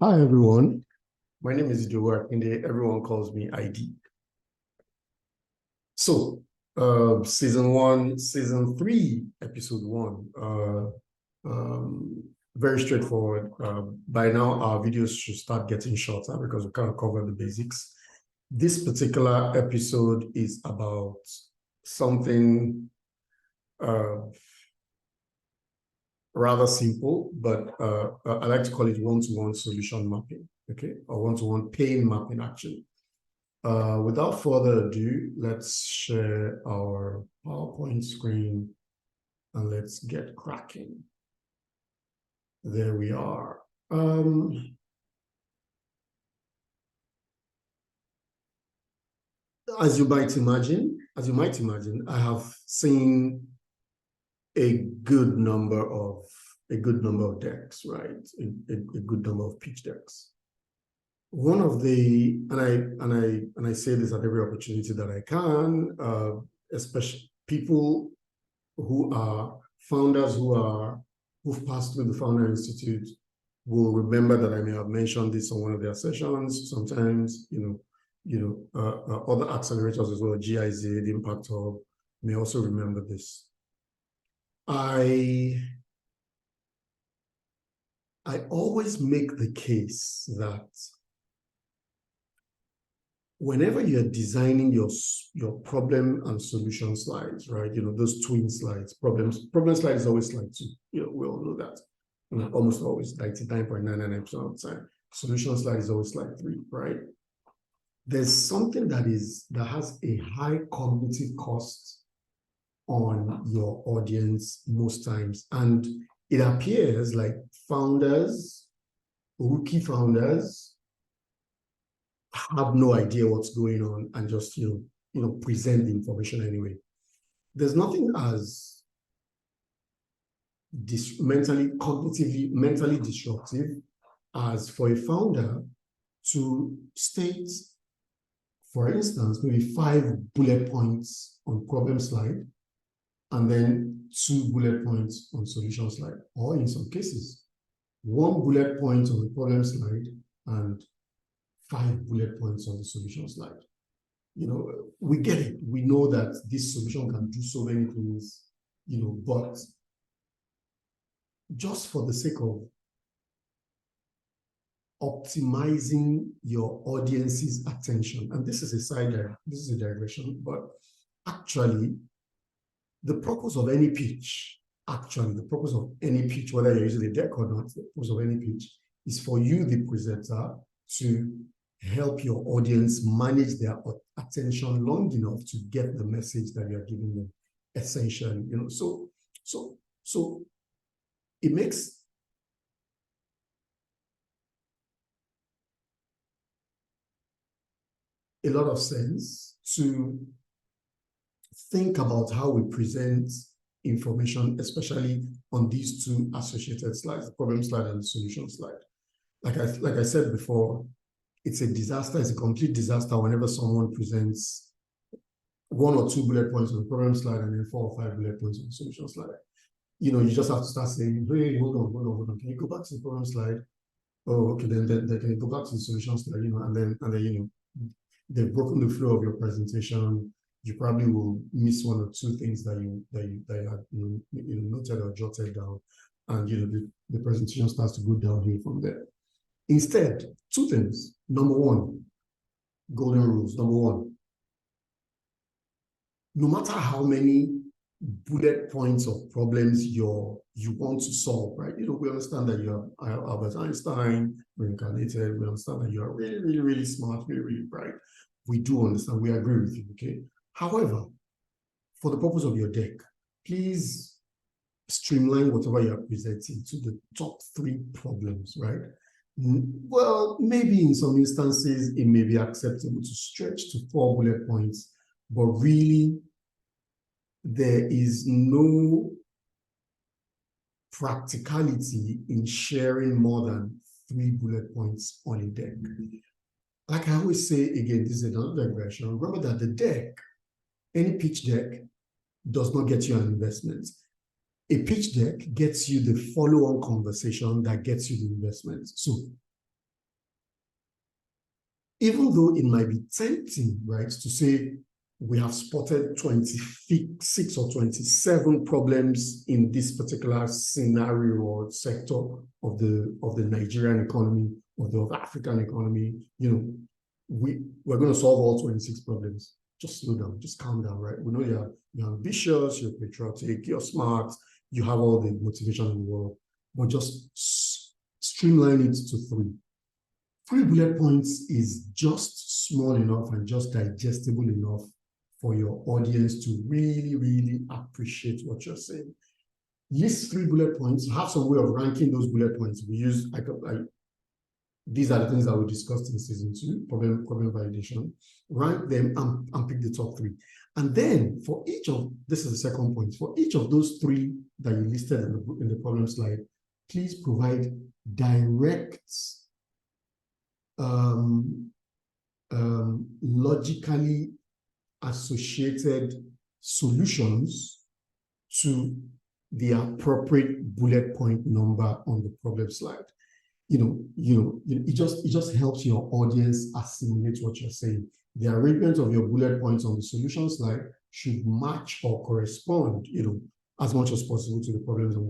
Hi, everyone. My name is Joe and everyone calls me ID. So, season one, season three, episode one. Very straightforward. By now, our videos should start getting shorter because we kind of covered the basics. This particular episode is about something rather simple, but I like to call it one-to-one solution mapping, okay, or one-to-one pain mapping, actually. Without further ado, let's share our PowerPoint screen and let's get cracking. There we are. As you might imagine, I have seen a good number of decks, right? A good number of pitch decks. One of the, and I say this at every opportunity that I can, especially people who are founders who've passed through the Founder Institute will remember that I may have mentioned this on one of their sessions. Sometimes, other accelerators as well, GIZ, the Impact Hub, may also remember this. I always make the case that whenever you're designing your problem and solution slides, right? Those twin slides, problem slide is always slide 2. We all know that. Almost always 99.99% of the time. Solution slide is always slide 3, right? There's something that has a high cognitive cost on your audience most times. And it appears like rookie founders, have no idea what's going on and just present the information anyway. There's nothing as mentally disruptive as for a founder to state, for instance, maybe 5 bullet points on problem slide and then 2 bullet points on solution slide, or in some cases 1 bullet point on the problem slide and 5 bullet points on the solution slide. We get it. We know that this solution can do so many things, but just for the sake of optimizing your audience's attention, and this is a digression, but actually, the purpose of any pitch, whether you're using a deck or not, the purpose of any pitch is for you, the presenter, to help your audience manage their attention long enough to get the message that you're giving them, essentially. So it makes a lot of sense to think about how we present information, especially on these two associated slides, the problem slide and the solution slide. Like I said before, it's a disaster. It's a complete disaster whenever someone presents 1 or 2 bullet points on the problem slide and then 4 or 5 bullet points on the solution slide. You just have to start saying, hey, hold on. Can you go back to the problem slide? Oh, okay, then can you go back to the solution slide? And then they've broken the flow of your presentation. You probably will miss 1 or 2 things that you had noted or jotted down, and the presentation starts to go downhill from there. Instead, 2 things. Number 1, golden rules. Number 1, no matter how many bullet points of problems you want to solve, right? We understand that you are Albert Einstein reincarnated. We understand that you are really, really, really smart, really, really bright. We do understand. We agree with you, okay? However, for the purpose of your deck, please streamline whatever you are presenting to the top 3 problems, right? Well, maybe in some instances, it may be acceptable to stretch to 4 bullet points, but really, there is no practicality in sharing more than 3 bullet points on a deck. Like I always say, again, this is another digression. Remember that the deck, any pitch deck, does not get you an investment. A pitch deck gets you the follow-on conversation that gets you the investment. So even though it might be tempting, right, to say we have spotted 26 or 27 problems in this particular scenario or sector of the Nigerian economy, of the African economy, we're going to solve all 26 problems. Just slow down, just calm down, right? We know you're ambitious, you're patriotic, you're smart, you have all the motivation in the world, but just streamline it to 3. 3 bullet points is just small enough and just digestible enough for your audience to really, really appreciate what you're saying. List 3 bullet points, have some way of ranking those bullet points. We use, these are the things that we discussed in season 2, problem validation. Rank them and pick the top 3. And then for each of, this is the second point, for each of those 3 that you listed in the problem slide, please provide direct, logically associated solutions to the appropriate bullet point number on the problem slide. It just helps your audience assimilate what you're saying. The arrangement of your bullet points on the solution slide should match or correspond, as much as possible to the problems to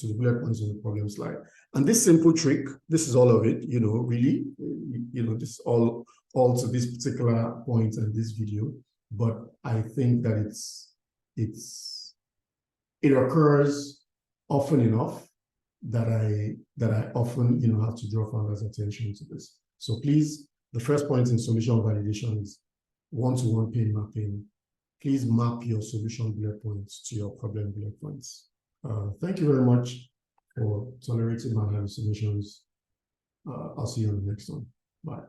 the bullet points on the problem slide. And this simple trick, this is all of it, really, this is all to this particular point in this video. But I think that it occurs often enough that I often have to draw founders' attention to this. So please, the first point in solution validation is one-to-one pain mapping. Please map your solution bullet points to your problem bullet points. Thank you very much for tolerating my hallucinations. I'll see you on the next one. Bye.